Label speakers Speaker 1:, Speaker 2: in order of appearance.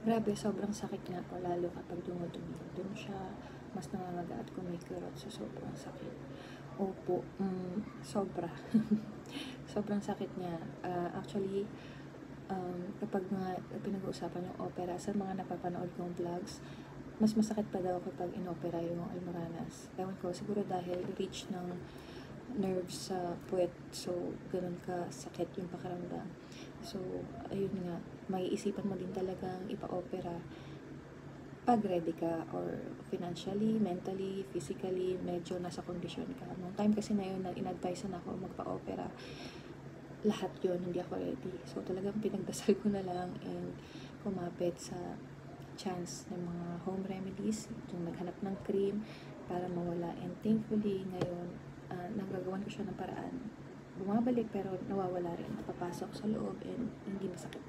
Speaker 1: Grabe, sobrang sakit nga po lalo kapag dumudumi. Dun siya mas namamaga at kumikirot, so sobrang sakit. Opo, sobra. Sobrang sakit niya. Actually, kapag nga pinag-uusapan yung opera, sa mga napapanood kong vlogs, mas masakit pa daw kapag inopera yung Almoranas. Ewan ko, siguro dahil reach ng nerves sa puwet, so ganun ka sakit yung pakiramdam. So, ayun nga, maiisipan mo din talagang ipa-opera pag ready ka or financially, mentally, physically, medyo nasa kondisyon ka. Nung time kasi na yun na in-advise na ako magpa-opera, lahat yun, hindi ako ready. So, talagang pinagdasal ko na lang and kumapit sa chance ng mga home remedies, yung naghanap ng cream para mawala. And thankfully, ngayon, nagagawan ko siya ng paraan. Bumabalik pero nawawala rin. Napapasok sa loob and hindi masakit.